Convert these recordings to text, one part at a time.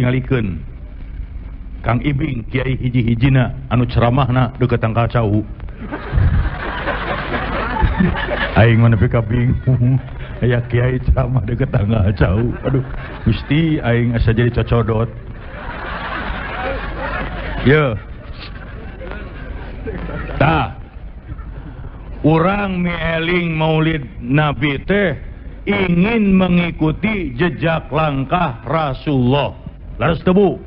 tingalikeun Kang Ibing Kiai hiji-hijina anu ceramahna deukeut tangkal cau. Aing mah nepi ka bingung. Aya kiai ceramah deukeut tangkal cau. Aduh, Gusti aing asa jadi cocodot. Ye. Tah. Urang mieling Maulid Nabi teh ingin mengikuti jejak langkah Rasulullah. Laras teu Bu?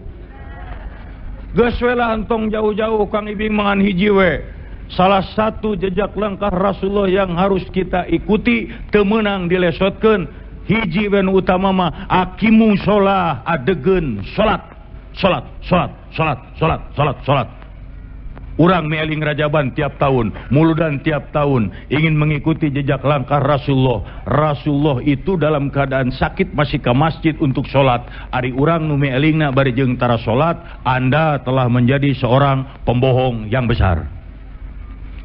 Geus we lah antong jauh-jauh Kang Ibing mangan hiji we. Salah satu jejak langkah Rasulullah yang harus kita ikuti teu meunang dilesotkeun hiji we nu utama mah aqimu sholah adegeun salat. Urang mieling Rajaban tiap tahun, Muludan tiap tahun ingin mengikuti jejak langkah Rasulullah. Rasulullah itu dalam keadaan sakit masih ke masjid untuk sholat. Ari urang nu mielingna bari jeung tara sholat, Anda telah menjadi seorang pembohong yang besar.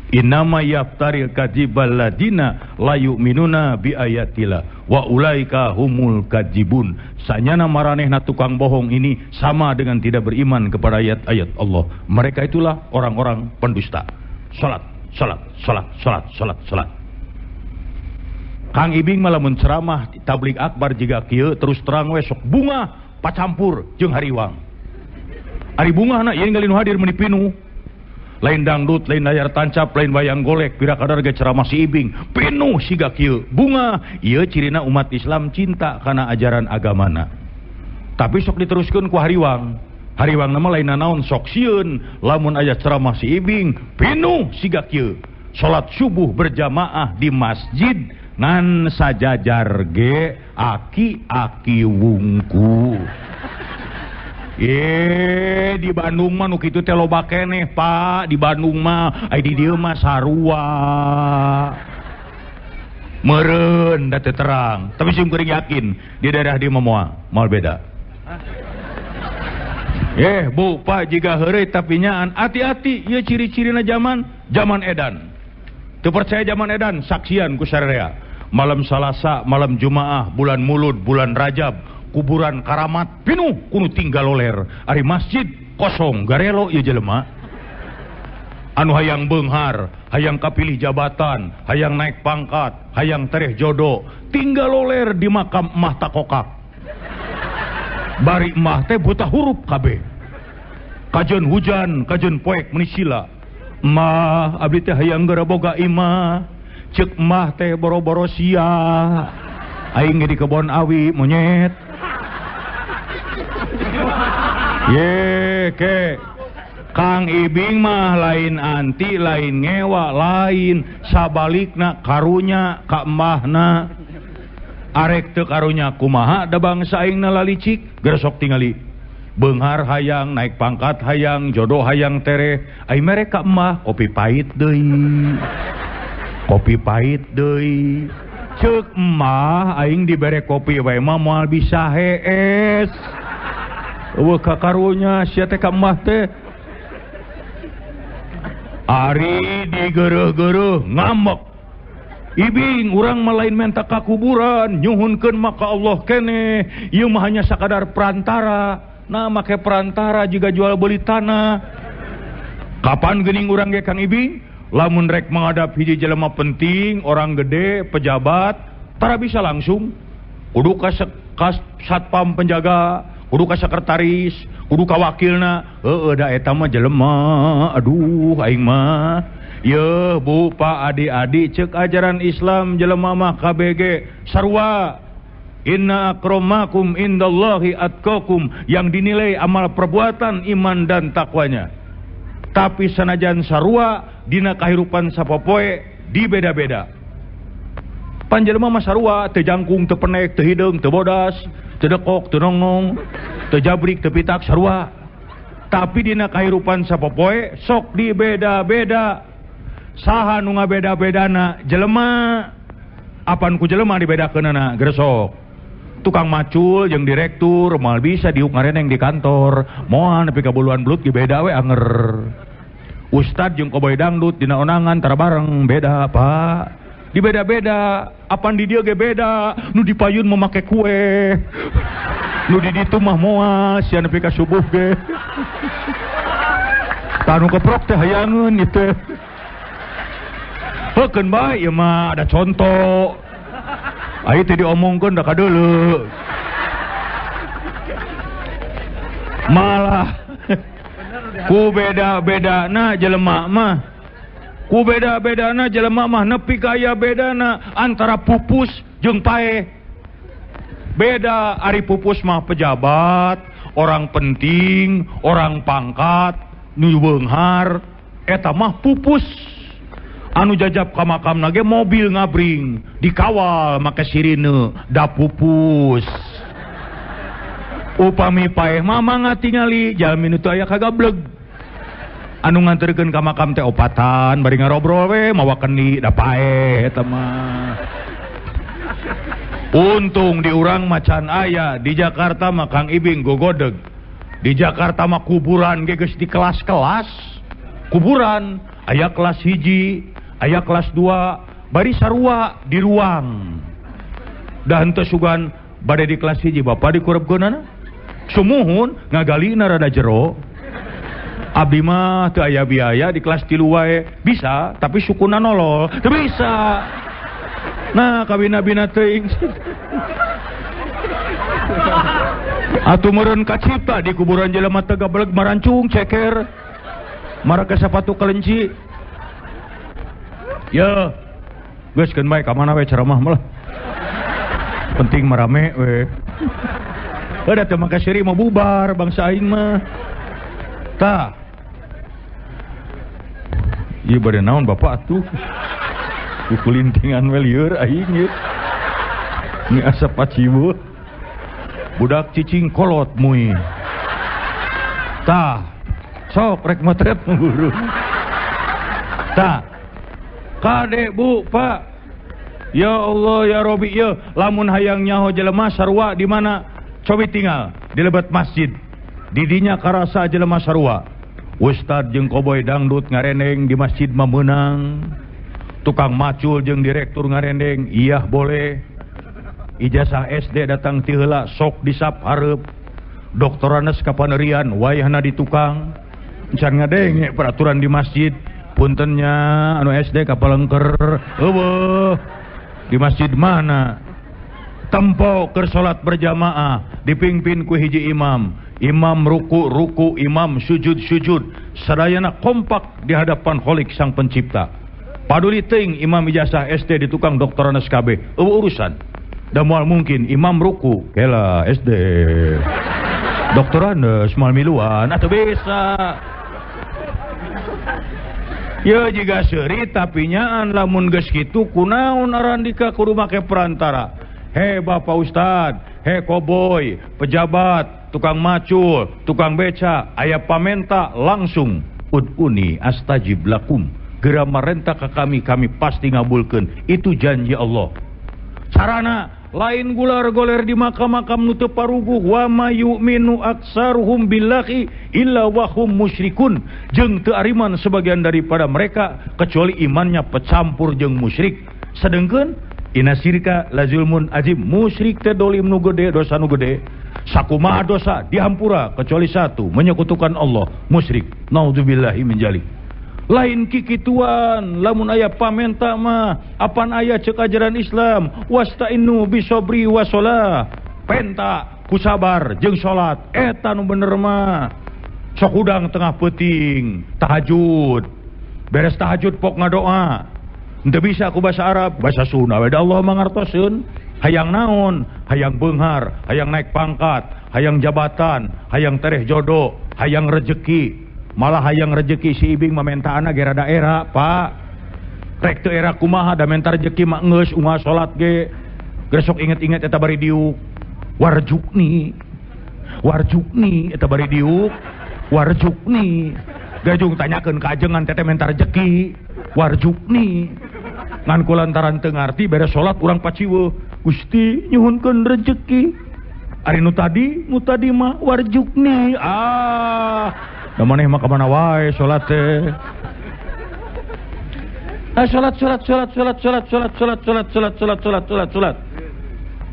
Innama yaftaril kadzibal ladina la yu'minuna bi ayatillah wa ulaika humul kadzibun. Sanyana maranehna tukang bohong ini sama dengan tidak beriman kepada ayat-ayat Allah. Mereka itulah orang-orang pendusta. Salat. Kang Ibing malah menceramah tablik akbar jiga kieu terus terang we sok bunga pacampur jeung hariwang. Ari bungahna ieu ngalih nu hadir meuni pinuh. Lain dangdut, lain layar tancap, lain wayang golek, pira kadar ge ceramah si Ibing pinuh siga kieu bunga. Ieu cirina umat Islam cinta kana ajaran agamana. Tapi sok diteruskeun ku hariwang. Hariwang nama lain naon sok sieun lamun aya ceramah si Ibing pinuh siga kieu. Salat subuh berjamaah di masjid ngan sajajar ge aki-aki wungku. Di Bandung mah nu kitu teh loba keneh Pak. Di Bandung mah ai di dieu mah sarua. Meureun da teu terang. Tapi sim kuring yakin di daerah dieu mah moal beda. Bu Pak jiga heureuy tapi nyaan hati-hati ieu ciri-cirina zaman edan. Teu percaya zaman edan saksian ku sararea. Malam Salasa, malam Jumaah, bulan Mulud, bulan Rajab, kuburan karamat pinuh kudu tinggal loler. Ari masjid kosong garelo ieu jelema. Anu hayang beunghar, hayang kapilih jabatan, hayang naik pangkat, hayang tereh jodoh, tinggal loler di makam emah takokak. Bari emah teh buta huruf kabeh. Kajeun hujan, kajeun poek meuni sila. Emah abdi teh hayang geura boga imah. Ceuk emah teh boro-boro sia. Aing di kebon awi monyet. Ke Kang Ibing mah lain anti, lain ngewa, lain sabalikna karunya ka emahna. Arek teu karunya kumaha da bangsa aingna lalicik gersok tingali. Beunghar hayang naik pangkat hayang jodoh hayang tereh. Ai mere ka emah kopi pahit deui. Kopi pahit deui. Ceuk emah aing dibere kopi wae mah moal bisa hees. Eueuh ka karunya sia teh ka emah teh. Ari digeureuh-geureuh ngambek. Ibing urang mah lain menta ka kuburan nyuhunkeun maka Allah keneh. Ieu mah hanya sakadar perantara. Nah make perantara juga jual beli tanah. Kapan geuning urang ge Kang Ibing? Lamun rek menghadap hiji jelema penting, orang gede, pejabat, tara bisa langsung. Kudu ka satpam penjaga, kudu ka sekretaris, kudu ka wakilna. Da eta mah jelema, aduh aing mah. Ye Bu Pak adik-adik ceuk ajaran Islam jelema mah KBG sarua. Inna akramakum indallahi atqakum, yang dinilai amal perbuatan iman dan takwanya. Tapi sanajan sarua dina kahirupan sapopoe dibeda-beda. Panjelema mah sarua teu jangkung, teu penek, teu hideung, teu bodas, teu dekok, teu nongnong, teu jabrik, teu pitak sarua. Tapi dina kahirupan sapopoe sok dibeda-beda. Saha nu ngabeda-bedana jelema? Apan ku jelema dibedakeunana gresok. Tukang macul jeung direktur moal bisa diuk ngareneng di kantor. Moal nepi ka buluan belut ge beda we anger. Ustad jeung koboy dangdut dina onangan tara bareng beda Pak. di beda-beda. Apaan di dia ge beda. Nu di payun memakai kue. Nu di ditu mah moal sia nepi ka subuh ge. Tanu keprok teh hayangeun ieu. Heukeun bae ieu mah ada contoh. Ayo teh diomongkeun da kadeuleu. Malah ku beda-bedana jelema mah. Ku beda-bedana jelema mah nepi ka aya bedana antara pupus jeung pae. Beda ari pupus mah pejabat, orang penting, orang pangkat, nu beunghar, eta mah pupus. Anu jajab ka makamna ge mobil ngabring, dikawal make sirine, da pupus. Upami paeh mah mangga tingali jalmi nu teu aya kagableg. Anu nganterkeun ka makam teh opatan, bari ngarobrol we mawa keni da paeh eta mah. Untung di urang macan aya di Jakarta mah Kang Ibing gogodeg. Di Jakarta mah kuburan ge geus di kelas-kelas. Kuburan aya kelas 1, aya kelas 2, bari sarua di ruang. Da henteu sugan bade di kelas 1 Bapak dikurebkeunana. Sumuhun ngagalina rada jero. Abdi mah teu aya biaya di kelas 3 wae. Bisa, tapi sukuna nolol. Teu bisa. Nah, kabina-bina teuing. Atuh meureun kacipta di kuburan jelema teu gabeleg marancung ceker. Marake sapatu kelenci. Ya. Geus keun bae ka mana we ceramah mah. Penting marame we. Udah teh maka seri mau bubar bangsa aing mah. Tah. Ieu bade naon Bapak atuh? Kukulintingan we lieur aing ieu. Ni asap paciweuh. Budak cicing kolot mui. Tah. Sok rek motret nguru. Tah. Kade Bu, Pak. Ya Allah ya Robi ya, lamun hayang nyaho jelema sarua di mana? Cobi tinggal di lebat masjid. Didinya karasa jelema sarua. Ustad jeung koboy dangdut ngarendeng di masjid mah meunang. Tukang macul jeung direktur ngarendeng, iya boleh. Ijazah SD datang ti heula sok disap hareup. Doktoranes kapanerian wayahna di tukang. Encan ngadenge peraturan di masjid. Puntennya anu SD kapalengker. Eueuh. Di masjid mana? Tempo keur salat berjamaah dipingpin ku hiji imam. Imam ruku, imam sujud. Sadayana kompak di hadapan Kholik Sang Pencipta. Paduli teuing imam ijazah SD di tukang doktoranes KB. Urusan. Da moal mungkin imam ruku kela SD. Doktoranes moal miluan atuh bisa. Ya jika seuri tapi nyaan lamun geus kitu kunaon arandika kudu make perantara. Hei Bapak Ustad, hei koboy, pejabat, tukang macul, tukang beca, aya pamenta langsung ud'uni astajib lakum. Gera marenta ka kami pasti ngabulkeun. Itu janji Allah. Carana lain gular-goler di makam-makam nu teu paruguh. Wa may yu'minu aksaruhum billahi illa wa hum musyrikun. Jeung teu ariman sebagian daripada mereka kecuali imannya pecampur jeung musyrik. Sedengkeun inna syirka lazulmun azim, musyrik teh dolim nu gede, dosa nu gede. Sakumaha dosa dihampura kecuali satu, menyekutukan Allah, musyrik. Naudzubillahi min dzalik. Lain kikituan lamun aya pamenta mah apan aya ceuk ajaran Islam wasta'inu bisobri wasolah, penta ku sabar jeung salat eta nu bener mah. Sok udang tengah peuting tahajud, beres tahajud pok ngadoa. Henteu bisa ku bahasa Arab, bahasa Sunda we da Allah mangartoseun. Hayang naon? Hayang beunghar, hayang naik pangkat, hayang jabatan, hayang tereh jodoh, hayang rejeki. Malah hayang rejeki si Ibing mamentaana ge rada era, Pak. Rek teu era kumaha da menta rejeki mah geus unggal salat ge. Gresok inget-inget eta bari diuk. Warjukni eta bari diuk. Warjukni. Gajung tanyakeun ka ajengan teteh menta rejeki. Warjukni. Ngan kulantaran teu ngarti beres salat urang paciweuh. Gusti nyuhunkeun rejeki. Ari nu tadi mah warjukni. Da maneh mah ka mana wae salat teh. salat.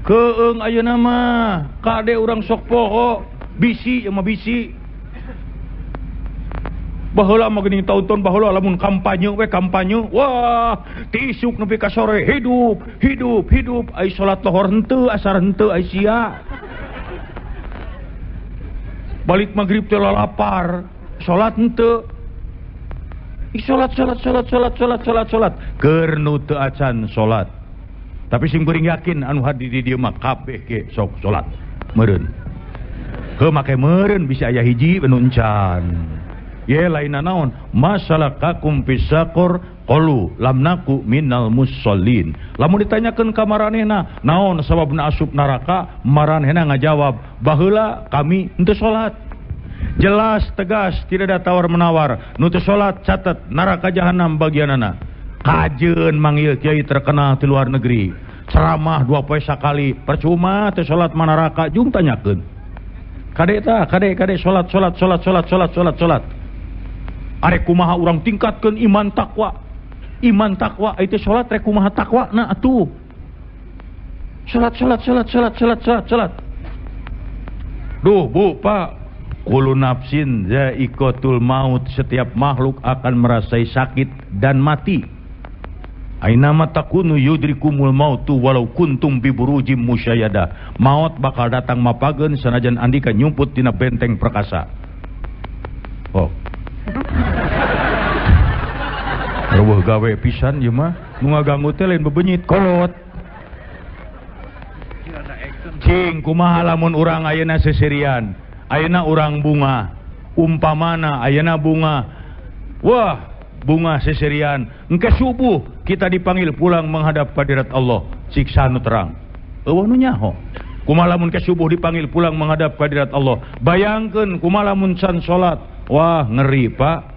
Keung ayeuna mah kade urang sok poho bisi mah bisi. Baheula mah geuning taun-taun baheula lamun kampanye wah tisuk nepi ka sore hidup ai salat lohor henteu asar henteu ai sia. Balik magrib teh lapar salat henteu. Salat keur nu teu acan salat. Tapi sing kuring yakin anu hadi di dieu mah kabeh ge sok salat meureun. Heuh make meureun bisa aya hiji anu encan. Ye lainna naon? Masalakakum fisaqor qalu lam naku minal musallin. Lamun ditanyakeun ka maranehna, naon sababna asup neraka? Maranehna ngajawab, baheula kami henteu salat. Jelas tegas tidak ada tawar menawar. Nu teu salat catet neraka jahanam bagianana. Kajeun manggil kiai terkenal di luar negeri. Ceramah 2 poe sakali, percuma teu salat mah neraka jung tanyakeun. Kade salat. Arek kumaha urang tingkatkeun iman takwa itu salat rek kumaha takwa na atuh. Salat. Duh Bu Pak, kullu nafsin za'iqatul maut, setiap makhluk akan merasai sakit dan mati. Ainama takunu yudrikumul mautu walau kuntum bi burujim musyayada. Maut bakal datang mapageun sanajan andika nyumput tina benteng perkasa. Oh. Reueuh gawe pisan ieu mah, nu ngaganggu teh lain bebenyit kolot. Cing kumaha lamun urang ayeuna seserian, ayeuna urang bunga, umpamana ayeuna bunga. Wah, bunga seserian, engke subuh kita dipanggil pulang menghadap hadirat Allah, siksa nu terang. Eueuh nu nyaho. Kumaha lamun ke subuh dipanggil pulang menghadap hadirat Allah. Bayangkeun kumaha lamun can salat. Wah, ngeri Pak.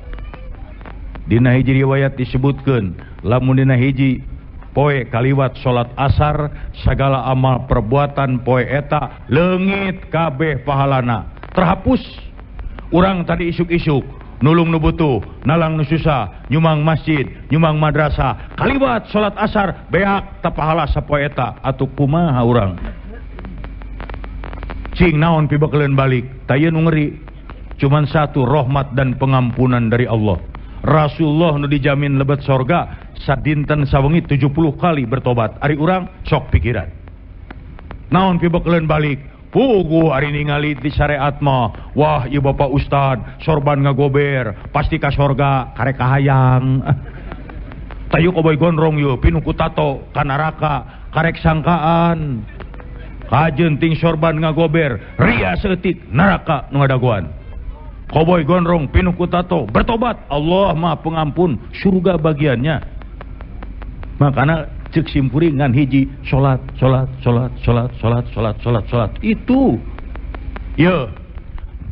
Dina hiji riwayat disebutkeun, lamun dina hiji poe kaliwat salat asar, sagala amal perbuatan poe eta leungit kabeh pahalana, terhapus. Urang tadi isuk-isuk nulung nu butuh, nalang nu susah, nyumang masjid, nyumang madrasah, kaliwat salat asar beak teu pahala sapoe eta. Atuh kumaha urang? Cing naon pibakeuleun balik? Tayeu nu ngeri. Cuman satu, rahmat dan pengampunan dari Allah. Rasulullah nu dijamin lebet sorga sadinten sawengi 70 kali bertobat. Ari urang sok pikiran. Naon pibakeuleun balik? Pugu ari ningali di syariat mah, wah ieu bapak ustad sorban ngagober pasti ka sorga karek kahayang. Tayu koboy gondrong yeuh pinu ku tato ka neraka karek sangkaan. Kajeun ting sorban ngagober ria seutik neraka nu ngadaguan. Koboy gondrong pinu ku tato bertobat, Allah Maha Pengampun, surga bagiannya. Makana cek simpuring ngan hiji salat itu. Ye,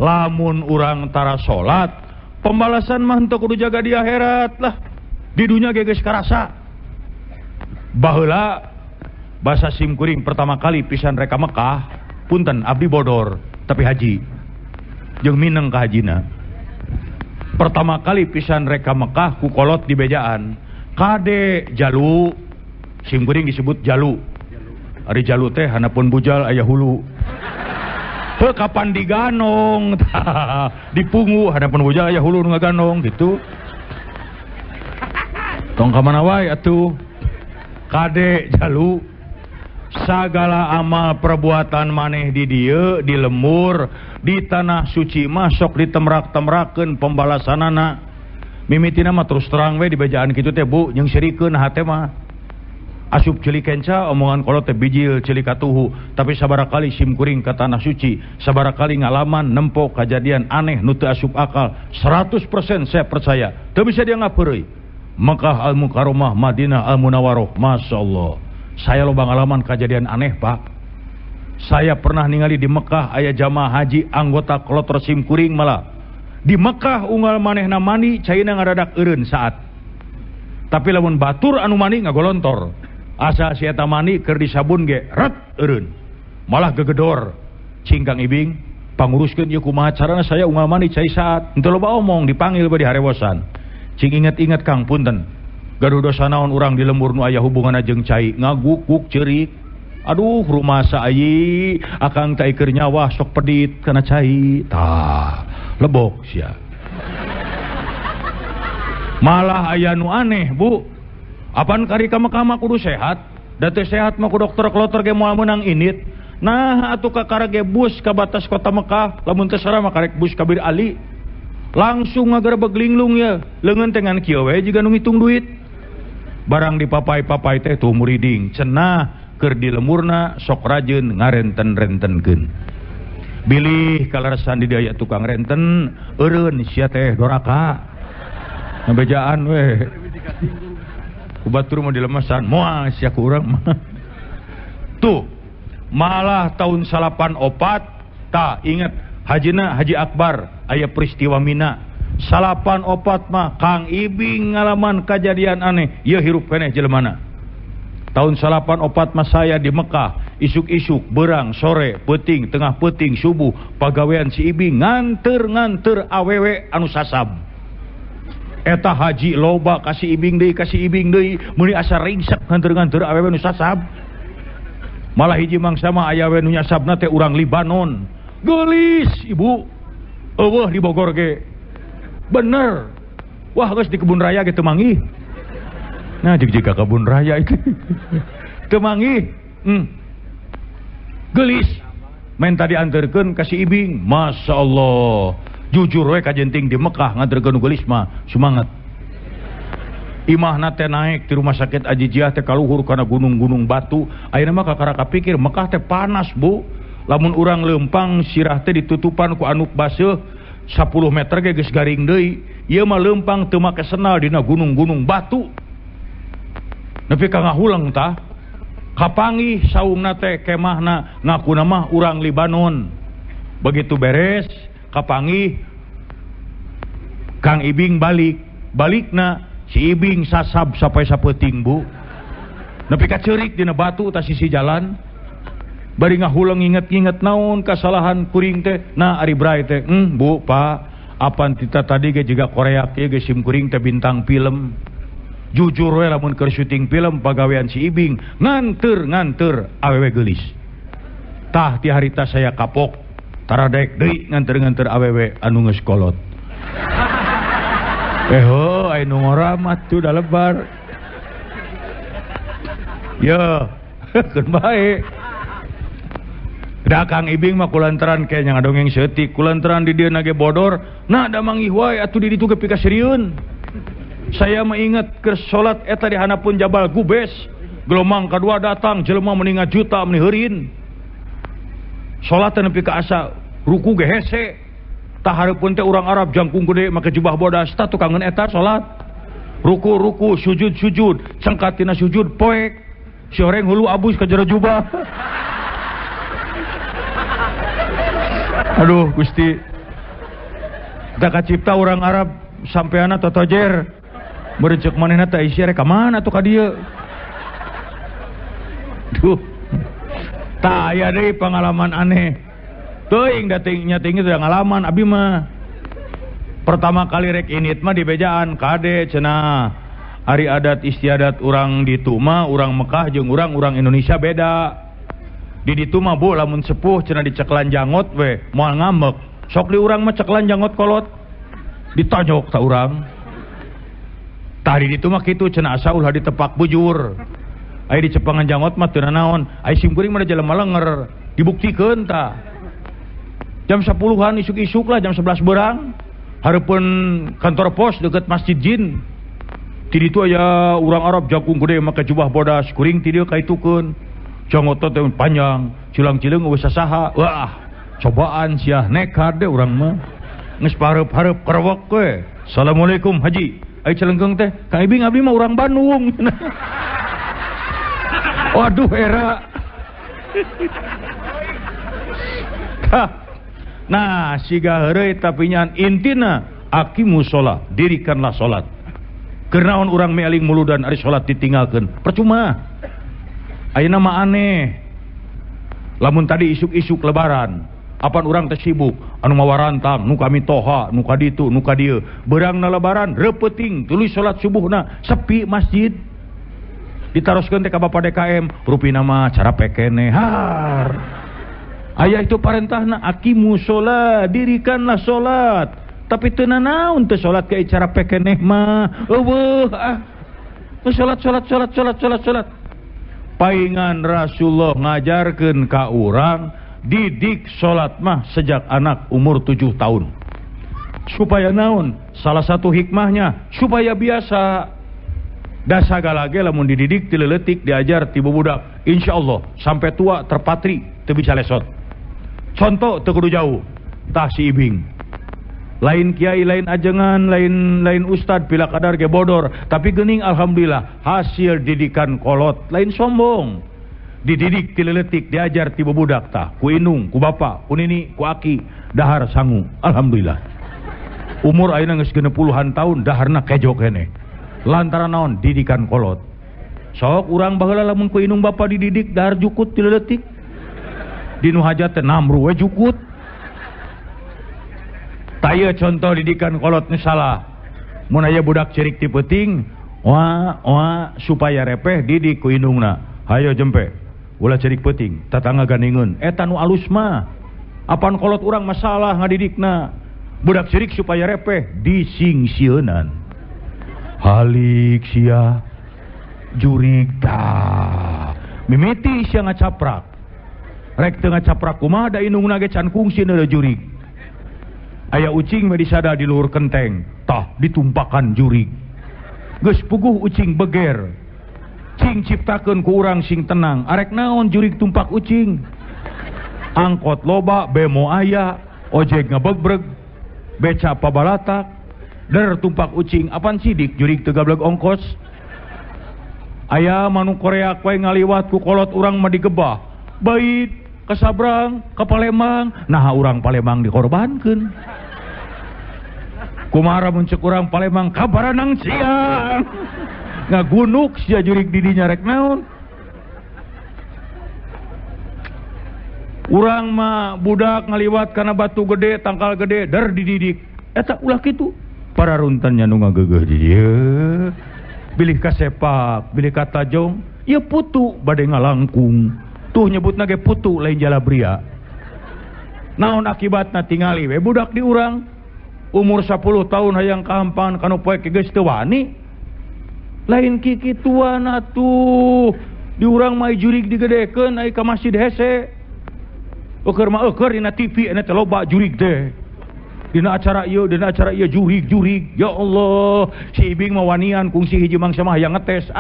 lamun urang tara salat, pembalasan mah henteu kudu jaga di akhirat lah. Di dunia ge geus karasa. Baheula basa simkuring pertama kali pisan reka Mekah, punten abdi bodor tapi haji. Jeung mineng ka hajina. Pertama kali pisan reka Mekah ku kolot di bejaan. Kade jalu, simkuring disebut jalu. Ari jalu teh hanapun bujal aya hulu. Heuh kapan diganong? Dipungu hanapun bujal aya hulu nu ngaganong gitu. Tong ka mana wae atuh. Kade jalu. Sagala amal perbuatan maneh di dieu di lembur di tanah suci masuk ditemrak-temrakeun pembalasanana. Mimitina mah terus terang we di bejaan kitu teh Bu, jeung sirikeun hate mah asup ceuli kenca omongan kolot teh bijil ceuli katuhu, tapi sabaraha kali simkuring ka tanah suci, sabaraha kali ngalaman nempo kejadian aneh nu teu asup akal. 100% saya percaya teu bisa dianggap heureuy. Mekah Al-Mukarramah, Madinah Al-Munawwarah, masyaallah. Saya loba ngalaman kejadian aneh Pak. Saya pernah ningali di Mekah aya jamaah haji anggota kloter simkuring malah. Di Mekah unggal manehna mandi caina ngadadak eureun saat. Tapi lamun batur anu mandi ngagolontor. Asa si eta mandi keur disabun ge ret eureun. Malah gegedor. Cingkang ibing panguruskeun ieu kumaha carana saya unggal mandi cai saat. Henteu loba omong dipanggil bae di harewosan. Cing inget-inget Kang punten. Garuda sanaon urang di lembur nu aya hubunganna jeung cai ngaguk-guk ceurik. Aduh rumasa ayi akang teh keur nyawa sok pedit kana cai. Tah lebok sia. Malah aya nu aneh Bu. Apan kari ka Mekah mah kudu sehat. Da teu sehat mah ku dokter kloter ge moal meunang init. Nah atuh ka karage bus ka batas kota Mekah, lamun teu sara mah karek bus ka Bir Ali. Langsung ngagerebeg linglung ya, leungeun teh ngan kieu we jiga nu ngitung duit. Barang dipapai-papai teh tuh muriding, cenah keur di lemurna sok rajeun ngarenten-rentenkeun. Bilih kalaresan di daya tukang renten, eureun sia teh doraka. Ngabejaan we. Kubatur mah dilemesan, moal sia ku urang mah. Tuh, malah tahun 84 tah inget hajina Haji Akbar aya peristiwa Mina 84 mah Kang Ibing ngalaman kejadian aneh ieu hirup keneh jelemana. Tahun 84 mah saya di Mekah isuk-isuk berang sore peuting tengah peuting subuh pagawean si Ibing nganter awewe anu sasab. Eta haji loba kasih Ibing deui meuni asa ringsek nganter awewe anu sasab. Malah hiji mangsa mah aya we nu nyasabna teh urang Libanon. Geulis ibu. Eueuh di Bogor ge. Bener. Wah geus di kebun raya ge teu manggih. Nah jika kebun raya itu teu manggih. Geulis. Main tadi anterkeun ka si Ibing. Masya Allah. Jujur we kajenting di Mekah nganterkeun geulis mah semangat. Imahna teh naik di rumah sakit Ajijiah teh kaluhur kana gunung-gunung batu. Ayeuna mah kakara kapikir Mekah teh panas Bu. Lamun urang leumpang sirah teh ditutupan ku anuk baseuh 10 meter ge geus garing deui. Ieu mah leumpang teu make senal dina gunung-gunung batu. Nepi ka ngahulang tah. Kapanggih saungna teh kemahna ngakuna mah urang Libanon. Begitu beres kapanggih Kang Ibing balikna si Ibing sasab sampai sapeuting Bu. Nepi ka ceurik dina batu ta sisi jalan. Bari ngahulang inget-inget naon kasalahan kuring teh. Nah ari bray teh, Bu, Pak, apan kita tadi ge jiga Korea ge sim kuring teh bintang film. Jujur we lamun keur syuting film pagawean si Ibing nganter awewe geulis. Tah ti harita saya kapok taradek deui nganter awewe anu geus kolot. Ai nu ngoramat tuh da lebar. Ya, keun bae. Da Kang Ibing mah kulantaran kayaknya ngadongeng seutik, kulantaran di dieu nage bodor, nah da manggih wae atuh di ditu ge pika sirieun. Saya mah inget keur salat eta di hanapeun Jabal Gubes. Gelombang kadua datang jelema meuni ngajuta meuni heurin. Salat teh nepi ka asa ruku ge hese. Tah hareupeun teh urang Arab jangkung gede make jubah bodas tah tukangeun eta salat. Ruku sujud cengkat tina sujud poek. Si horeng hulu abus ka jero jubah. Aduh Gusti. Da kacipta urang Arab sampeana totojer. Meureun ceuk manehna teh isi rek ka mana atuh ka dieu. Duh. Tah aya deui pengalaman aneh. Teuing da tinggi teh ngalaman abi mah. Pertama kali rek init mah di bejaan kade cenah. Ari adat istiadat urang ditu mah urang Mekah jeung urang Indonesia beda. Di ditu mah Bu lamun sepuh cenah diceklan jangot we moal ngambek. Sok di urang mah ceklan jangot kolot. Ditojok ta urang. Tah di ditu mah kitu cenah asa ulah ditepak bujur. Aya di cepangan jangot mah teu naon. Aya sim kuring mah jelema lenger. Dibuktikeun tah. Jam 10-an isuk-isuk lah jam 11 berang. Hareupeun kantor pos deket Masjid Jin. Ti ditu aya urang Arab jangkung gede make jubah bodas kuring ti dieu kaitukeun. Jangot teh panjang, cilang-cileung geus sasaha. Wah, cobaan sia nekat deh urang mah. Geus pareup-hareup kerewek we. Assalamualaikum Haji. Ai celengeung teh, Kang Ibing abdi mah urang Bandung. Waduh era. Nah, siga heureuy tapi nyan intina aqimus shalah, dirikanlah salat. Keurnaon urang mealing muludan ari salat ditinggalkeun? Percuma. Ayeuna mah aneh. Lamun tadi isuk-isuk lebaran, apan urang teh sibuk, anu mawarantang nu kami toha nu kaditu nu kadieu beurang na lebaran repeting tuluy salat subuhna sepi masjid ditaroskeun teh ka Bapa DKM rupina mah cara pekene har aya itu parentahna aqimus sholat dirikanlah salat tapi teu naon teu salat ke cara pekene mah eueuh salat paingan Rasulullah ngajarkeun ka urang didik salat mah sejak anak umur 7 tahun supaya naon salah satu hikmahnya supaya biasa da sagala ge lamun dididik ti leuletik diajar ti bubudak insyaallah sampai tua terpatri teu bisa lesot contoh teu kudu jauh tah si ibing lain kiai lain ajengan lain ustad pila kadar ge bodor tapi geuning alhamdulillah hasil didikan kolot lain sombong dididik ti leuletik diajar ti bubudak tah ku indung ku bapa ku nini ku aki dahar sangu alhamdulillah umur ayeuna geus 60-an tahun daharna kejo keneh lantaran naon didikan kolot sok urang baheula lamun ku indung bapa dididik dahar jukut ti leuletik dinu hajat teh namru we jukut taya contoh didikan kolot nu salah mun aya budak ceurik ti peuting wa supaya repeh didik ku indungna hayo jempe ulah ceurik peuting tatangga gandingeun eta nu alus mah apan kolot urang masalah ngadidikna budak ceurik supaya repeh disingsieunan halik sia jurig tah mimiti sia ngacaprak rek teu ngacaprak kumaha da indungna ge can kungsi na jurig aya ucing mah disada di luhur kenteng tah ditumpakan jurig geus puguh ucing beger cing ciptakeun ku urang sing tenang arek naon jurig tumpak ucing angkot loba bemo aya ojek ngabegreg beca pabalatak der tumpak ucing apaan sidik jurig teu gablek ongkos aya manuk Korea kue ngaliwat ku kolot urang mah digebah bait kasabrang ka Palembang nah urang Palembang dikorbankeun kumaha mun ceuk urang Palembang kabaranang siang ngagunuk sia jurig didinya rek naon urang mah budak ngaliwat kana batu gede tangkal gede der dididik eta ulah kitu para runtannya nu ngageugeuh di dieu bilih ka sepak bilih ka tajong ieu putu bade ngalangkung tuh nyebutna ge putu lain jalabria naon akibatna tingali we budak di urang umur 10 tahun hayang kahampan kanu poe ke geus teu wani lain kikituan atuh di urang mah jurig digedekeun ai ka masjid hese eukeur mah eukeur dina TV ena teh loba jurig teh dina acara ieu jurig ya Allah si ibing mah wanian kungsi hiji mangsa mah hayang ngetes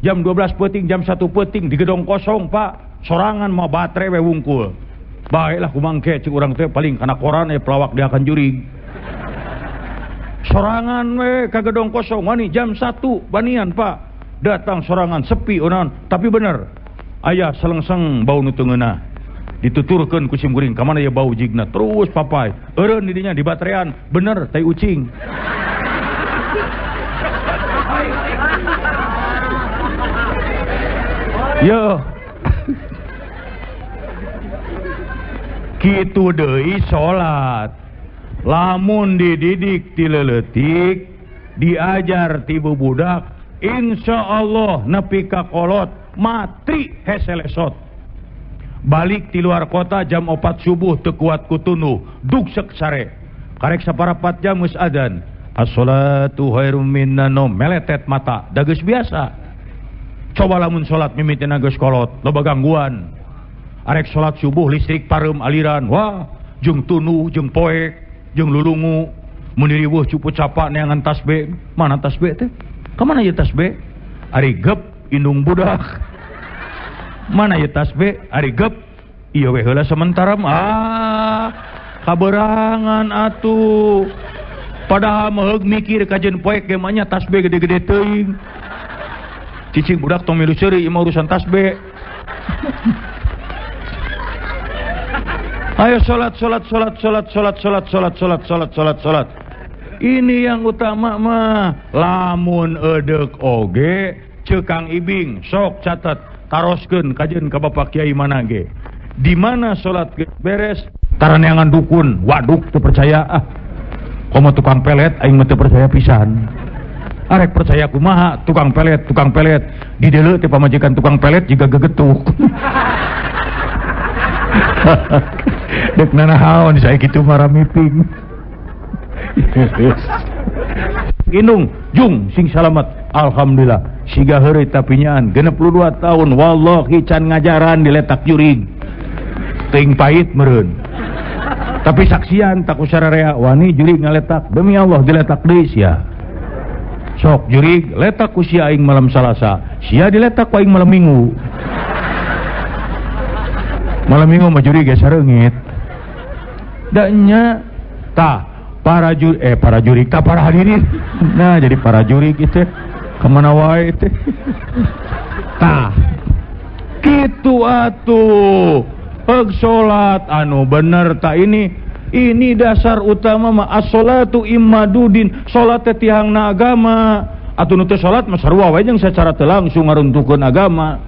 jam 12 peuting jam 1 peuting di gedong kosong pak sorangan mah batre we wungkul baiklah kumangke cik urang teh paling kana koran pelawak dia akan jurig sorangan we ka gedong kosong wani jam 1 banian pak datang sorangan sepi onan tapi bener aya selengseng bau nu teu ngeunah dituturkeun ku sim kuring ka mana ya bau jigna terus papai eureun didinya di batrean bener tai ucing yo kitu deui salat lamun dididik ti leuletik diajar ti bubudak insyaallah nepi ka kolot matri hese lesot balik di luar kota jam 4 subuh teu kuat kutunuh dugsek sare karek saparapat jam geus adzan as-salatu khairum minan naum meletet mata da geus biasa coba lamun salat mimitina geus kolot loba gangguan arek salat subuh listrik pareum aliran wah jeung tunuh jeung poek jeung lulungu mun diriweuh cupu capa neangan tasbih mana tasbih teh ka mana ieu tasbih ari gep indung budak mana ya tasbih ari gep iya we heula sementara kaberangan atuh padahal meheug mikir kajen poek ge mah nya tasbih gede-gede teuing cicing budak tong milu ceuri ieu mah urusan tasbih ayo salat ini yang utama mah lamun edeuk oge ceukang ibing sok catat taroskeun kajeun ka Bapak Kiai mana ge di mana salat beres taraneangan dukun waduk teu percaya komo tukang pelet aing mah teu percaya pisan. Arek percaya kumaha tukang pelet di deuleu ti pamajikan tukang pelet juga gegetuk. Dek nanahaon saya kitu mah ramiping. Indung jung sing salamet alhamdulillah siga heureuy tapi nyaan 62 tahun wallahi can ngajaran diletak jurig teuing pahit meureun tapi saksian tak usararea wani jurig ngaletak demi Allah diletak deui sia sok jurig letak ku sia aing malam Salasa sia diletak ku aing malam Minggu mah jurig ge sareungit da nya tah para jurig tak para hadirin nah jadi para jurig itu kemana wae itu tah kitu atuh heug salat anu bener tak ini dasar utama mah as-sholatu immadudin salat teh tiangna agama atuh nu teu salat mah sarua wae jeung secara teu langsung ngaruntuhkeun agama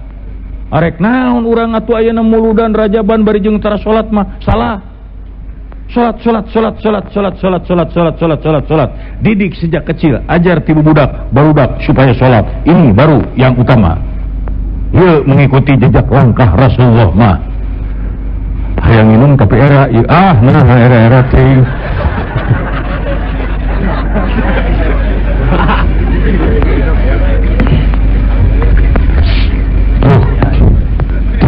arek naon urang atuh ayeuna muludan rajaban bari jeung tara salat mah salah Sholat. Didik sejak kecil, ajar tibu barudak supaya sholat. Ini baru yang utama. Yuk mengikuti jejak langkah Rasulullah mah. Hayang minum tapi era, era ting.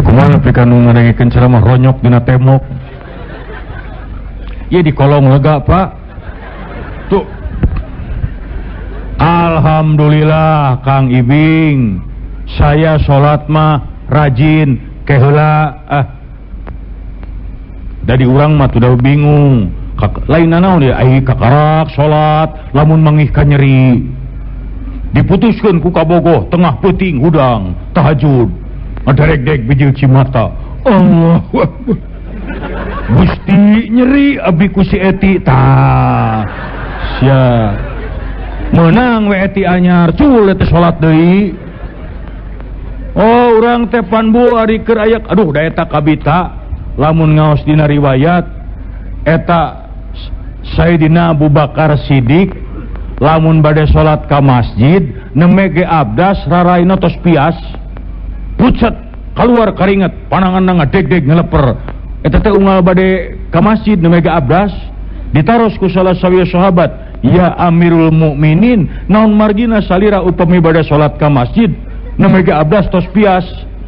Kumaha pikan nu ngadengikeun ceramah ronyok dina temok. Ya di kolong lega pak tuh alhamdulillah Kang Ibing saya sholat mah rajin keheula dari urang mah tuh bingung lain naon dia ai kakarak sholat lamun mangih ka nyeri diputuskeun ku kabogoh tengah peuting hudang tahajud ngadreg-deg bijil cimata Allahu Akbar Gusti nyeri abdi ku si Eti tah sia menang we Eti anyar cul teh salat deui oh urang teh panbu ari keur aya aduh da eta kabita lamun ngaos dina riwayat eta Sayyidina Abu Bakar Siddiq lamun bade salat ka masjid nemege abdas raraina tos pias pucet keluar keringet pananganna ngadeg-deg ngeleper eta teh unggal bade ka masjid nemega abdas ditaros ku salah sawiya sahabat ya Amirul Mukminin naon margina salira upami bade salat ka masjid nemega abdas tos pias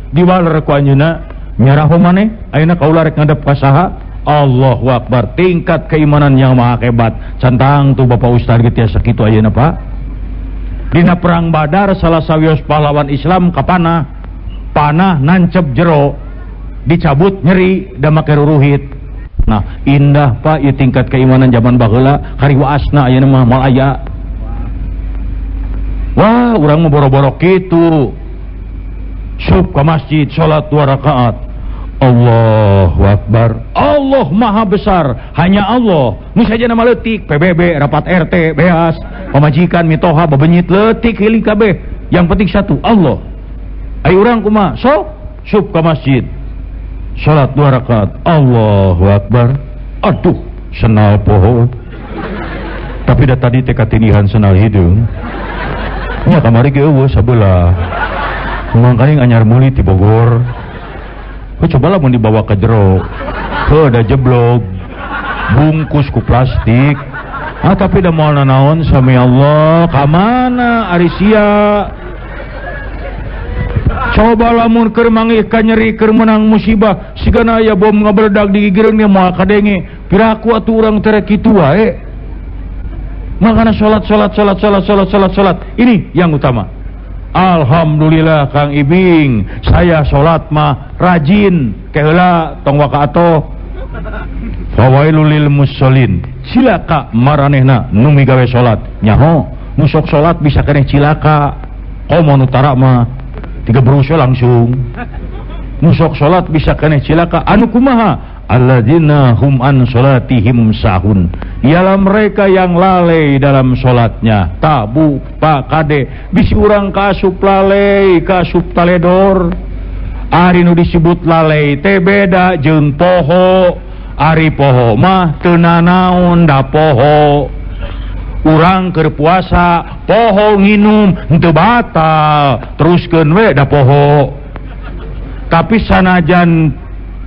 diwaler ku anjeunna nyaraho maneh ayeuna kaula rek ngadep ka saha Allahu Akbar tingkat keimanan yang maha hebat cantang tuh Bapak Ustaz ge tiasa kitu ayeuna Pak dina perang Badar salah sawios pahlawan Islam kapanah panah nancep jero dicabut nyeri da make ruruhit nah indah Pak ieu tingkat keimanan zaman baheula kariwaasna ayeuna mah moal aya wah urang mah boro-boro kitu sub ka masjid salat 2 rakaat Allahu Akbar Allah maha besar hanya Allah nu sajana mah leutik PBB rapat RT beas pamajikan mitoha babenyit leutik heuli kabeh yang penting satu Allah ai urang kumaha sok sub ka masjid salat 2 rakaat Allahu Akbar aduh senal poho tapi da tadi teh katinihan senal hidung nya kamari ge eueuh sabeula mangkali anyar meuli ti Bogor coba lah mau dibawa ke jero ada jeblok bungkus ku plastik tapi da moal naon sami Allah kamana arisia coba lamun keur mangih ka nyeri keur menang musibah sigana aya bom ngabeledag di gigireun ge moal kadenge piraku atuh urang teh kitu wae makana salat ini yang utama alhamdulillah Kang Ibing saya salat mah rajin keheula tong wakaatoh fawailul lil musallin cilaka maranehna nu migawe salat nyaho nu sok salat bisa keneh cilaka komo nu tara mah tiga berusaha langsung nusok salat bisa keneh cilaka anu kumaha alladzina hum an salatihim sahun ialah mereka yang lalai dalam salatnya tabu pak kade bisi urang kasup lalai kasup taledor ari nu disebut lalai teh beda jeung poho Ari poho mah teu nanaon da poho. Urang keur puasa poho nginum henteu batal, teruskeun we da poho. Tapi sanajan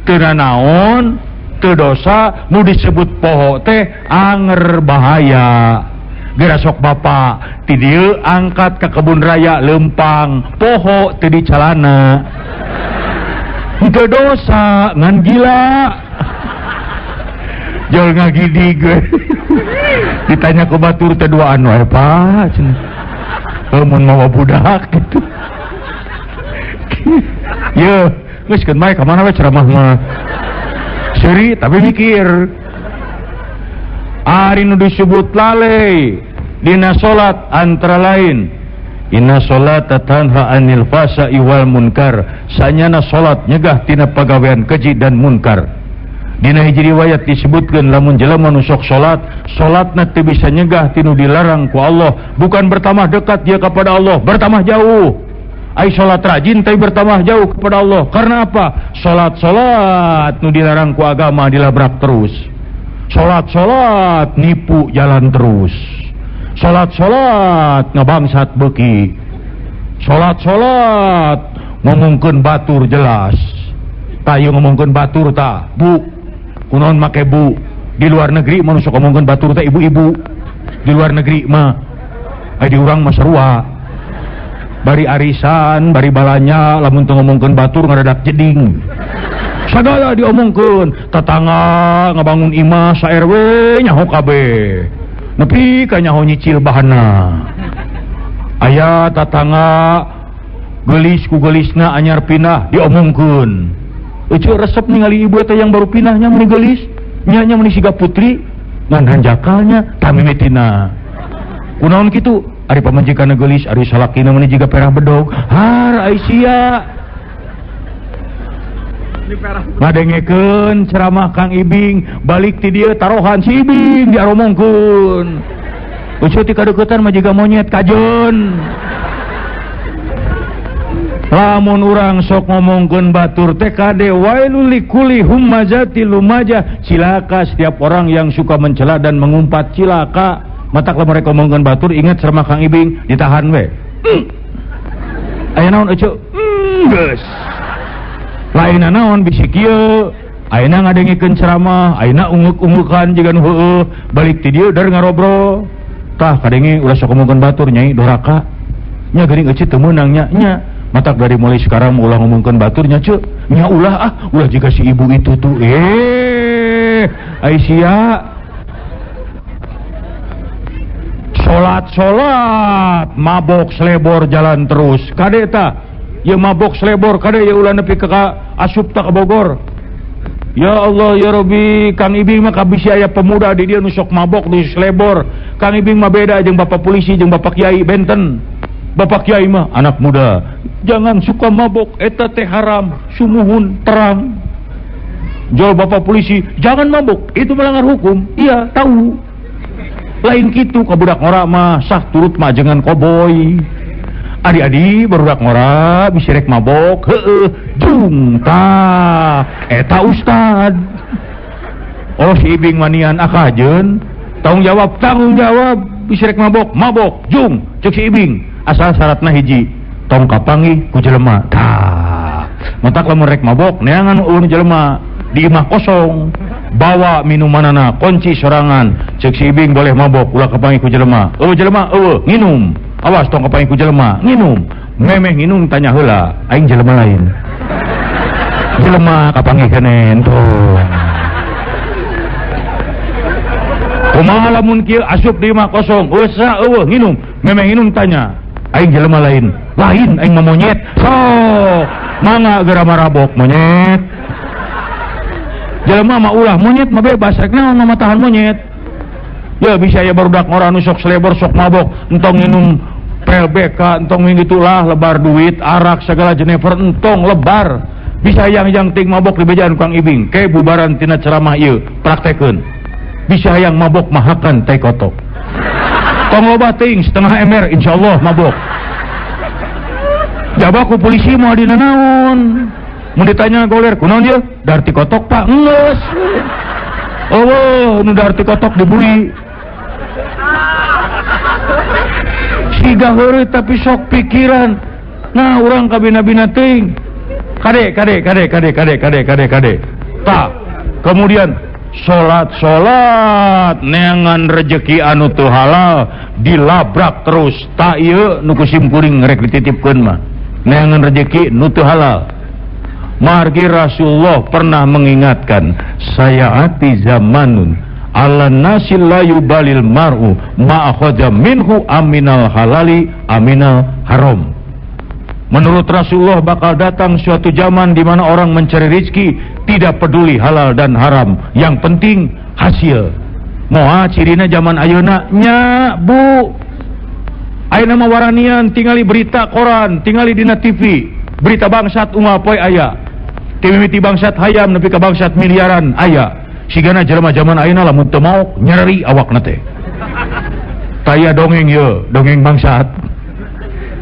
teu nanaon, teu dosa, nu disebut poho teh anger bahaya. Geura sok bapa ti dieu angkat ka kebun raya leumpang poho teu dicalana. Henteu dosa ngan gila. Jol ngagidig gue. Ditanya ke batur teh duaan wae Pak cenah. Mun mawa budak gitu. Ye, geus keun bae ka mana we ceramah mah. Seuri tapi mikir. Ari nu disebut lalai dina salat antara lain inna sholata tanha anil fahsya'i wal munkar. Sanyana salat nyegah tina pagawean keji dan munkar. Dina hiji riwayat disebutkeun lamun jelema nu sok salat, salatna teu bisa nyegah tinu dilarang ku Allah, bukan bertambah dekat dia kepada Allah, bertambah jauh. Ai salat rajin tapi bertambah jauh kepada Allah. Karena apa? Salat nu dilarang ku agama dilabrak terus. Salat nipu jalan terus. Salat ngabangsat beuki. Salat ngomongkeun batur jelas. Ta ieu ngomongkeun batur ta, Bu. Kunaon make bu. Di luar negeri mah sok ngomongkeun batur teh ibu-ibu. Di luar negeri mah di urang mah sarua. Bari arisan, bari balanya lamun teu ngomongkeun batur ngaradak jeding. Sagala diomongkeun, tetangga ngabangun imah sa RW nyaho kabeh. Nepi ka nyaho nyicil bahanna. Aya tetangga geulis ku geulisna anyar pindah diomongkeun. Ucu resep ningali ibu teh yang baru pinahnya meni geulis, nya meni siga putri, ngan hanjakalnya tamimetina. Kunaon kitu? Ari pamajikanna geulis, ari salakina meni jiga perah bedog. Har Aisyah. Ngadengekeun ceramah Kang Ibing, balik ti dieu tarohan si Ibing diaromongkeun. Ucu ti kadeuketan mah jiga monyet kajon. Lamun urang sok ngomongkeun batur teh kade wailul likulli humazati lumajah, cilaka setiap orang yang suka mencela dan mengumpat, cilaka. Matak lamun rek ngomongkeun batur ingat ceramah Kang Ibing, ditahan we. Aya naon euceu? Geus. Lainna naon bisi kieu? Ayeuna ngadengikeun ceramah, ayeuna unguk-ungukan jiga nu heueuh, balik ti dieu dar ngarobro. Tah kadenge ulah sok ngomongkeun batur nyai doraka. Nya geuning euceu teu meunang nya. Matak dari mulai sekarang ulah ngomongkeun baturnya ceu. Nya ulah jika si ibu itu tuh. Aisyah. Salat mabok selebor jalan terus. Kade eta? Ye mabok selebor kade ye ulah nepi ka asup ta ka Bogor. Ya Allah ya Rabbi, Kang Ibing mah kabisi aya pemuda di dieu nu sok mabok di selebor. Kang Ibing mah beda jeung bapak polisi jeung bapak kiai benten. Bapak kiai mah anak muda, jangan suka mabok, eta teh haram, sumuhun terang. Jol bapak polisi, jangan mabok, itu melanggar hukum. Iya, tahu. Lain kitu ka budak ngora mah sah turut majengan koboy. Adi-adi barudak ngora bisa rek mabok, heueuh, jung tah eta ustad. Oh si Ibing manian akajeun, tanggung jawab, bisa rek mabok, jung, cek si Ibing. Asal syaratna hiji, tong kapangi ku jelema. Tah, mentak lamun rek mabok neangan ulun jelema di imah kosong. Bawa minumanana, kunci sorangan. Cek si Ibing boleh mabok, ulah kapangi ku jelema. Jelema, nginum. Awas tong kapangi ku jelema, nginum. Memeh nginum tanya heula, aing jelema lain. Jelema kapangi kenen tuh. Kumaha lamun kieu asup di imah kosong, eusa nginum. Memeh nginum tanya. Aing jelema lain aing mah monyet. Mangga geura marabok monyet. Jelema mah ulah monyet mah bebas rek naon mah tahan monyet. Ya bisa ya barudak ngora nu sok selebor sok mabok, entong minum pel BK, entong ngitulah lebar duit, arak segala jenever entong lebar. Bisa yang ting mabok di bejaan Kang Ibing, ke bubaran tina ceramah ieu praktekeun. Bisa yang mabok mahakan teh kotok. Tong loba ting setengah ember insyaallah mabok. Jabaku polisi mau dina naon? Mun ditanya goler kunaon ieu? Darti kotok Pak. Geus. oh nu da arti kotok dibui siga heureuy tapi sok pikiran nah urang kabina-bina teuing kade tah kemudian salat neangan rezeki anu teu halal dilabrak terus tak ieu nu kusim kuring rek dititipkeun mah neangan rezeki nu teu halal. Margi Rasulullah pernah mengingatkan sayati zamanun ala nasil la yubalil mar'u ma akhadha minhu aminal halali aminal haram. Menurut Rasulullah bakal datang suatu zaman di mana orang mencari rezeki tidak peduli halal dan haram, yang penting hasil. Moal cirina zaman ayeuna nya Bu. Ayeuna mah waranian tingali berita koran, tingali dina TV, berita bangsat unggal poe aya. Timimiti bangsat hayam nepi ka bangsat miliaran aya. Sigana jelema zaman ayeuna lamun teu maok nyeri awakna teh. Taya dongeng ye, dongeng bangsat.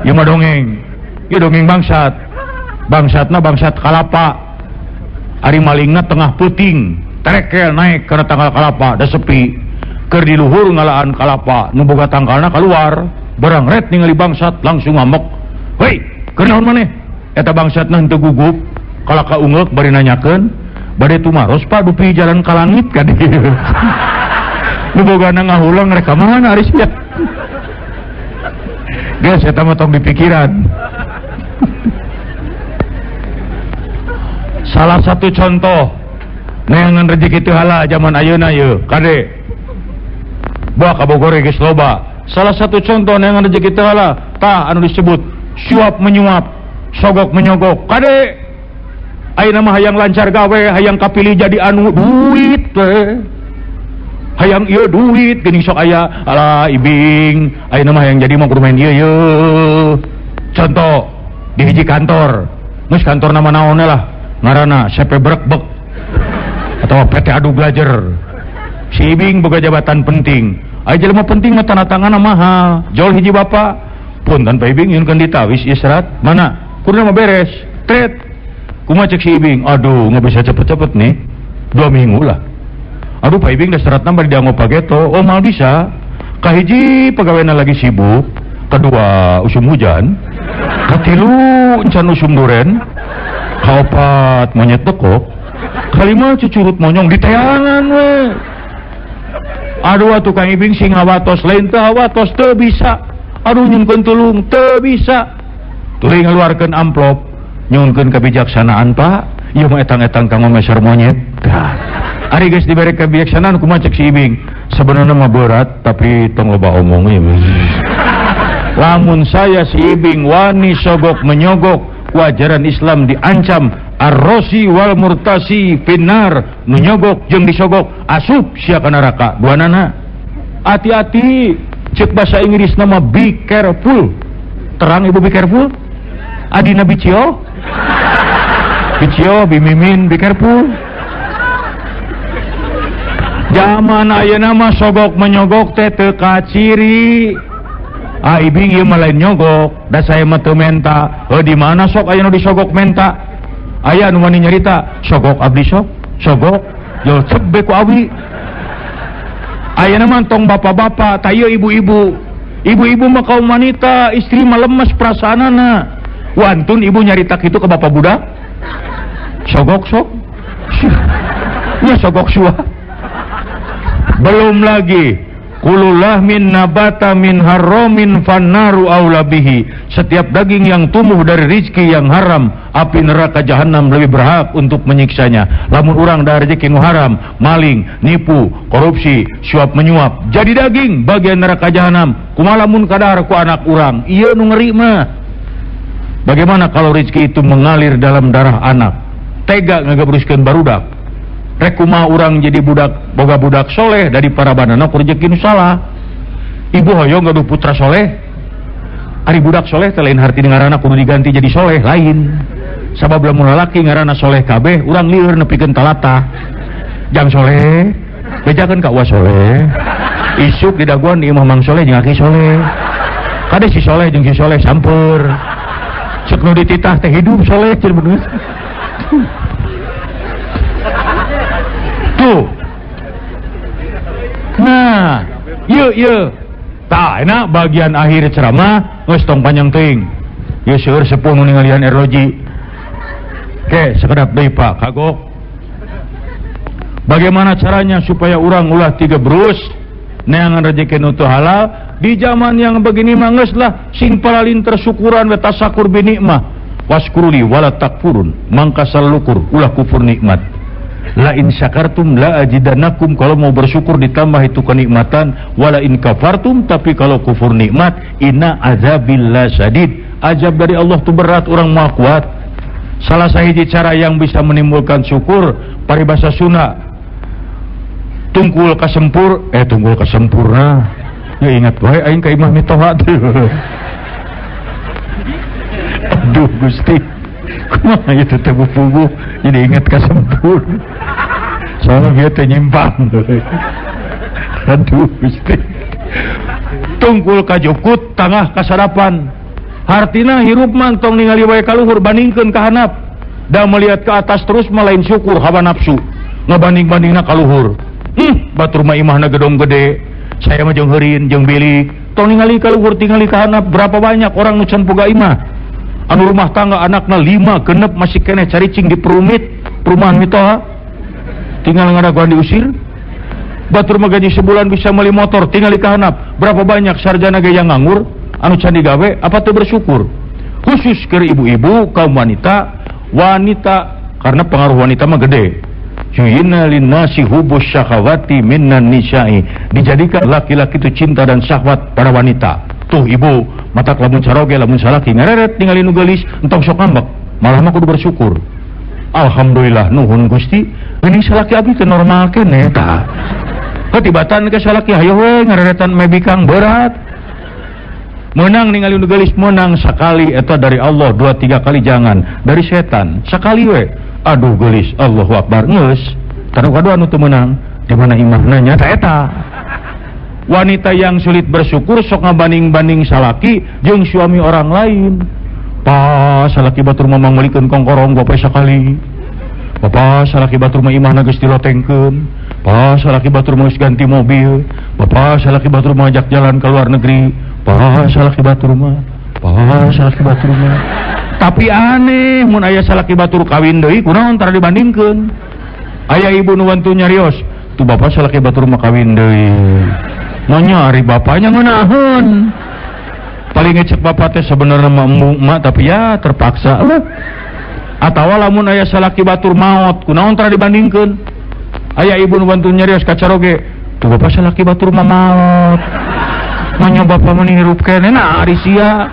Ieu mah dongeng. Ieu dongeng bangsat. Bangsatna bangsat kalapa. Ari malingna tengah peuting, terekel naik kana tangkal kalapa, da sepi. Keur di luhur ngalaan kalapa, nu boga tangkalna keluar, barang ret ningali bangsat langsung ngamuk. "Hei, keur naon maneh?" Eta bangsatna henteu gugup. Kalau ka ungeuk bari nanyakeun bade tumaros Pak dupi jalan ka langit ka dieu nu bogana ngahulang rek ka mana ari sia geus eta mah tong dipikiran. Salah satu contoh neangan rezeki teu halal zaman ayeuna ieu kade bawa ka Bogor geus loba. Salah satu contoh neangan rezeki teu halal tah anu disebut suap menyuap, sogok menyogok kade. Ayeuna mah hayang lancar gawe, hayang kapilih jadi anu duit teh. Hayang ieu duit geuning sok aya alah ibing, ayeuna mah hayang jadi mah kudu main ieu. Contoh di hiji kantor, geus kantor nama naon lah, ngaranna CP Brekbek atau PT Adu Belajar. Si ibing boga jabatan penting. Aya jelema penting mah tanda tanganna mahal. Jol hiji bapak, punten Pak Ibing nyieunkeun ditawis ieu serat. Mana? Kuduna mah beres. Tret. Kumaha cek si Ibing, aduh nggak bisa cepet-cepet nih 2 minggu lah. Aduh Pak Ibing dah serat nambah di dianggo pageto. Oh mal bisa. Kahiji pegawainya lagi sibuk, kedua usum hujan, katilu encan usum duren, kaopat monyet bekok, kalima cucurut monyong di tayangan we. Aduh tukang Ibing sing hawatos lain teu hawatos teu bisa. Aduh nyunkeun tulung teu bisa. Tuluy ngaluarkeun amplop nyunkeun kebijaksanaan Pak, ieu mah etang-etang kanggo meser monyet. Ari geus dibere kebijaksanaan kumaha cek si Ibing, sebenarnya mah berat tapi tong loba omong we. Lamun saya si Ibing wani sogok menyogok ku ajaran Islam diancam ar-rosi wal murtasi finnar, nu nyogok jeung disogok asup sia ka neraka duanana. Hati-hati, cek bahasa Inggris nama be careful. Terang Ibu be careful? Adina bicio? Bicio, bimimin, be careful. Zaman ayeuna mah sogok menyogok teh teu kaciri. Ibing ieu mah lain nyogok, da saya mah teu menta. Di mana sok aya nu disogok menta? Aya nu wani nyarita, sogok abdi sok, sogok, yo cebe ku abi. Ayeuna mah tong bapak-bapak, tah ieu ibu-ibu. Ibu-ibu mah kaum wanita, istri mah lemes perasaanana. Wantun ibu nyarita kitu ke bapak budak, sogok sok, ya sogok sua. Belum lagi, kulullah min nabata min haramin fannaru aula bihi. Setiap daging yang tumbuh dari rizki yang haram, api neraka jahanam lebih berhak untuk menyiksanya. Lamun urang dari rezeki nu haram, maling, nipu, korupsi, suap menyuap, jadi daging bagian neraka jahanam. Kumaha lamun kadar ku anak urang, ieu nu ngeri mah. Bagaimana kalau rezeki itu mengalir dalam darah anak? Tega ngagebruskeun barudak. Rek kumaha urang jadi budak, boga budak soleh dari para banana ku rezeki nu salah. Ibu hoyong gaduh putra soleh. Ari budak soleh teh lain harti ngaranna kudu diganti jadi soleh lain. Sabab lamun lalaki ngaranna soleh kabeh, urang lieur nepikeun talata. Jang soleh, bejakeun ka uas soleh. Isuk di daguan ieu mah mang soleh jeung aki soleh. Kade si soleh jeung si soleh sampeur. Cek nu dititah teh hidup soleh cil bener. Tuh Iya tak enak bagian akhir ceramah geus tong panjang teuing ieu seueur sepuh nu ningalian erloji oke sekedap deui Pak kagok bagaimana caranya supaya orang ulah tiga berus neangan rezeki nu teu halal di zaman yang begini mah geus lah sing palalin tersyukuran we tasakur bi nikmah waskuruli wala takfurun mangka salukur ulah kufur nikmat la in syakartum la ajidannakum kalau mau bersyukur ditambah itu kenikmatan wala in kafartum tapi kalau kufur nikmat inna azabillah syadid azab dari Allah tu berat orang mau kuat salah sahiji cara yang bisa menimbulkan syukur paribasa Sunda tunggul kasempurna ya ingat wae aing ka imah mitoha aduh Gusti kumaha itu teh bubuh jadi ingat kasempur soalnya dia teh nyimpang aduh Gusti tunggul kajukut tangah kasarapan hartina hirup mantong ningali wae kaluhur bandingkeun ka handap da melihat ke atas terus malain syukur hawa nafsu ngabanding-bandingna kaluhur batur mah imahna gedong gede saya mah jeung heurin jeung bilik tong ningali kaluhur tingali ka handap berapa banyak orang nu can boga imah anu rumah tangga anakna 5 genep masih kene caricing di perumahan mitoha tinggal ngadaguan diusir batur mah gaji sebulan bisa meuli motor tingali ka handap berapa banyak sarjana gaya nganggur anu can digawe apa teu bersyukur khusus ke ibu-ibu kaum wanita karena pengaruh wanita mah gede Juyina linnasi hubus syahawati minnan nisa'i dijadikan laki-laki itu cinta dan syahwat pada wanita tuh ibu matak lamun caroge lamun salaki ngareret ningali nu geulis entong sok ngambek malah mah kudu bersyukur alhamdulillah nuhun Gusti ini salaki abdi teh normal keneh tah ketibatan ke salaki hayo we ngareretan mebikang berat menang ningali nu geulis menang sakali eta dari Allah 2-3 kali jangan dari setan sakali we aduh geulis Allahu Akbar geus kadu-kadu anu teu meunang di mana imahna nya eta wanita yang sulit bersyukur sok ngabanding-banding salaki jeung suami orang lain pas salaki batur mah manggulikeun kongkorong gope sakali bapak salaki batur mah imahna geus dilotengkeun pas salaki batur mah geus ganti mobil bapak salaki batur mah ajak jalan ke luar negeri pas salaki batur mah tapi aneh mun aya salaki batur kawin deui kunaon tara dibandingkeun aya ibu nu wantu nyarios tu bapak salaki batur mah kawin deui nya ari bapaknya ngeunaheun paling ngecek bapak teh sebenarnya mah tapi ya terpaksa atawa lamun aya salaki batur maot kunaon tara dibandingkeun aya ibu nu wantu nyarios kacaroge tu bapak salaki batur mah maot nya bapak mah hirup keneh nah ari sia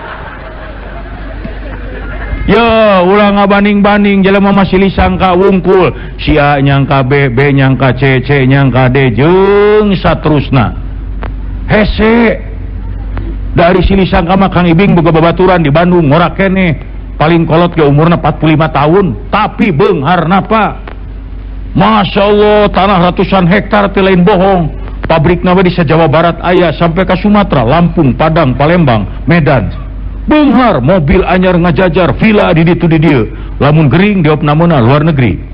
ya ulah ngabanding-banding jelema masih lisangka wungkul si A nyangka B nyangka C nyangka D jeung saterusna hese dari si lisangka mah Kang Ibing boga babaturan di Bandung ngora keneh paling kolot ge umurna 45 tahun tapi beungharna Pak Masya Allah tanah ratusan hektar teh lain bohong pabrikna we di Jawa Barat aya sampai ke Sumatera Lampung Padang Palembang Medan beunghar mobil anyar ngajajar villa di ditu di dieu lamun gering diopnameuna luar negeri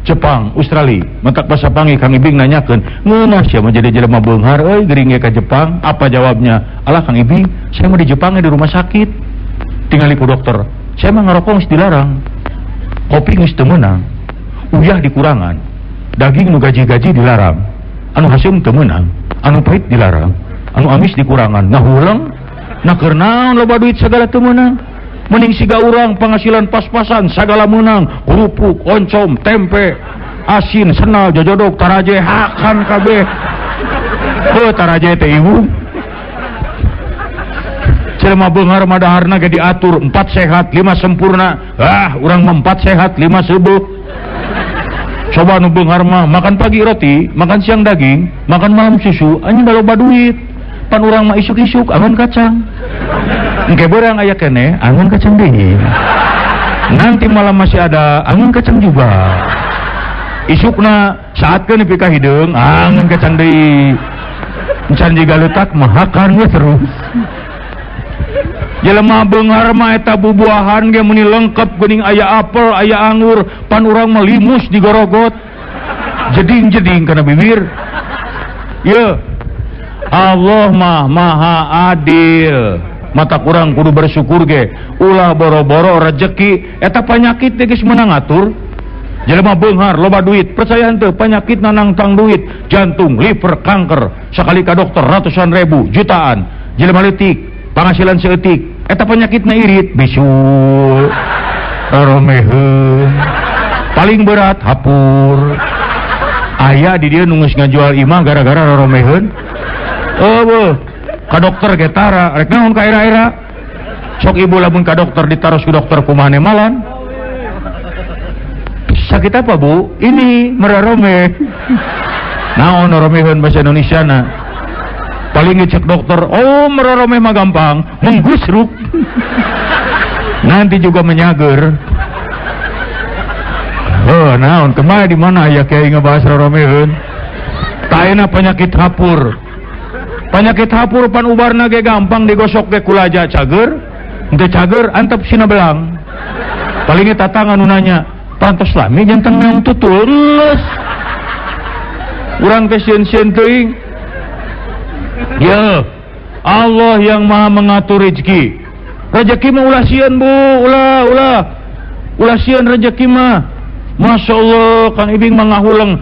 Jepang Australia mentak basa panggih Kang Ibing nanyakeun ngeunah sia mah jadi jelema beunghar euy gering ge ka Jepang apa jawabnya alah Kang Ibing saya mah di Jepang di rumah sakit tingali ku dokter saya mah ngarokok geus dilarang kopi geus teu meunang uyah dikurangan daging nu gaji-gaji dilarang anu haseum teu meunang anu pahit dilarang anu amis dikurangan ngahuleung nah kernaon loba duit segala teu meunang mending siga urang penghasilan pas-pasan sagala meunang kerupuk oncom tempe asin senal jojodok taraje hakan kabeh heuh taraje teh ibu jelema beunghar mah daharna ge diatur 4 sehat 5 sempurna urang mah 4 sehat 5 seubeuh coba nu beunghar mah makan pagi roti makan siang daging makan malam susu anjing da loba duit pan urang mah isuk-isuk angon kacang engke beurang aya keneh angon kacang deui nanti malam masih ada angon kacang juga isukna saatkeun nepi ka hideung angon kacang deui encan jiga leutak mah hakan we terus jelema beunghar mah eta bubuahan ge muni lengkep geuning aya apel aya anggur pan urang mah limus digorogot jeding-jeding kana bibir ye Allah mah maha adil. Mata kurang kudu bersyukur ge. Ulah boro-boro rezeki eta penyakit teh geus meunang ngatur. Jelema beunghar loba duit, percaya henteu penyakit nangtang duit, jantung, liver, kanker, sakali ka dokter ratusan ribu, jutaan. Jelema leutik, penghasilan seeutik, eta penyakitna irit, bisu, romeheun. Paling berat hapur. Aya di dieu nu geus ngajual imah gara-gara romeheun. Eueuh, ka dokter ge tara, rek naon ka era-era. Sok ibu lamun ka dokter ditaros ku dokter kumaha malan. Sakit apa bu? Ini merarome. Naon romeheun bahasa Indonesia na? Paling ngecek dokter, oh merarome mah gampang, menggusruk. Nanti juga menyager. Oh naon kemana di mana ya kayak ngebahas romeheun? Taena penyakit hapur. Penyakit hapur pan ubarna ge gampang digosok ge kulaja cager. Henteu cager antep sina belang. Paling eta tangan nu nanya, "Pantos lami janten meong tutul leus." Urang teh sieun-sieun teuing. Ya, Allah yang Maha mengatur rezeki. Rezeki mah ulah sieun Bu, ulah sieun rezeki mah. Masya Allah kan ibing mangahuleng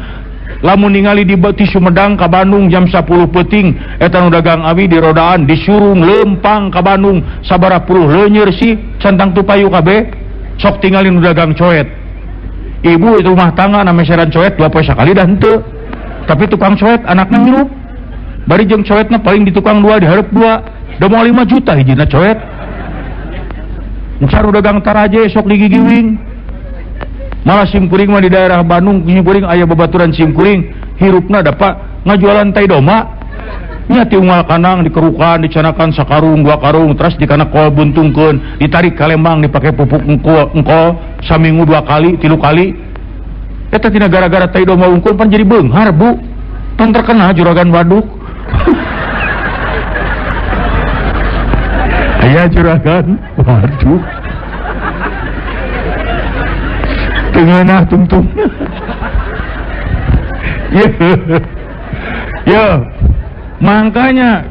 lamun ningali di Sumedang ka Bandung jam 10 peuting eta nu dagang abi di rodaan disuruh lempang ka Bandung sabaraha puluh leunyeur sih centang tupayu kabeh sok tingali nu dagang coet. Ibu itu rumah tangga na meseran coet 2 poe sakali dah henteu. Tapi tukang coet anakna ngirup. Bari jeung coetna paling di tukang 2 dihareup 2. Da moal 5 juta hijina coet. Mun dagang taraje sok digigiwing. Malah simkuring mah di daerah Bandung, simkuring aya babaturan simkuring, hirupna dapat ngajualan tai doma. Nya ti unggal kanang dikerukan, dicanakan sakarung, 2 karung, terus dikana kol buntungkeun, ditarik ka Lembang dipake pupuk engkol, saminggu 2 kali, 3 kali. Eta tina gara-gara tai doma ungkul pan jadi beunghar, Bu. Pan terkena juragan waduk. Aya juragan waduk. Tengenah tungtung. Ya, makanya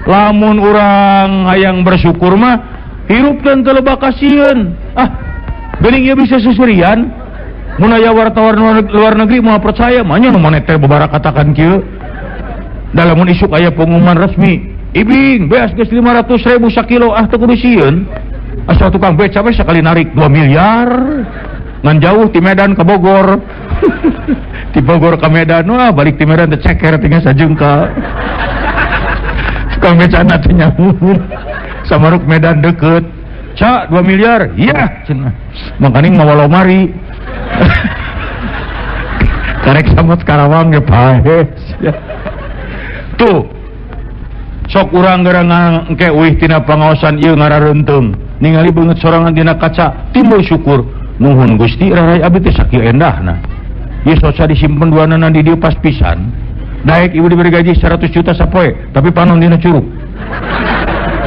lamun orang hayang bersyukur mah hirupkeun teu loba kasieun. Geuning ieu bisa susurian. Mun aya wartawan luar negeri moal percaya mah nya nu moneter babara katakan kieu. Da lamun isuk aya pengumuman resmi, ibing beas geus 500.000 sakilo teu kudu sieun. Asal tukang beca we sakali narik 2 miliar. Ngan jauh ti Medan ke Bogor. Ti Bogor ke Medan, wah balik ti Medan teh ceker tinggal sajengkal. Tukang becana teh nyamun. Samaruk Medan deket. Ca 2 miliar. Iya cenah. Mangkaning ngawalo mari. Karek samot Karawang ge pae. Tuh. Sok urang gerangan engke euih tina pangaosan ieu ngarareunteung. Ningali beungeut sorangan dina kaca, timbul syukur. Nuhun Gusti rarai abdi teh sakieu endahna. Ieu soca disimpen duanana di dieu pas pisan. Daek ibu diberi gaji 100 juta sapoe, tapi panon dina curug.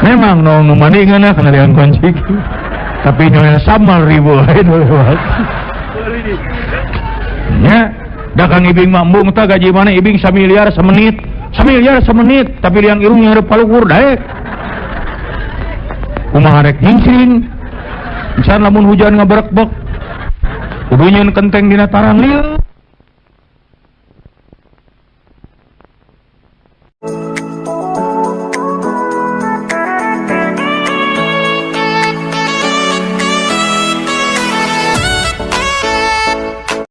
Memang nu mandingeunna kana lian kunci. Tapi nyonya samal ribu ayeuna lewat. Nya, da Kang Ibing mambung tah gaji mana Ibing 1 miliar semenit. 1 miliar semenit, tapi liang irung ngarep paluhur daek. Kumaha rek nyincing. Misalnya lamun hujan ngaberekbek kudu nyeun kenteng dina tarang lieu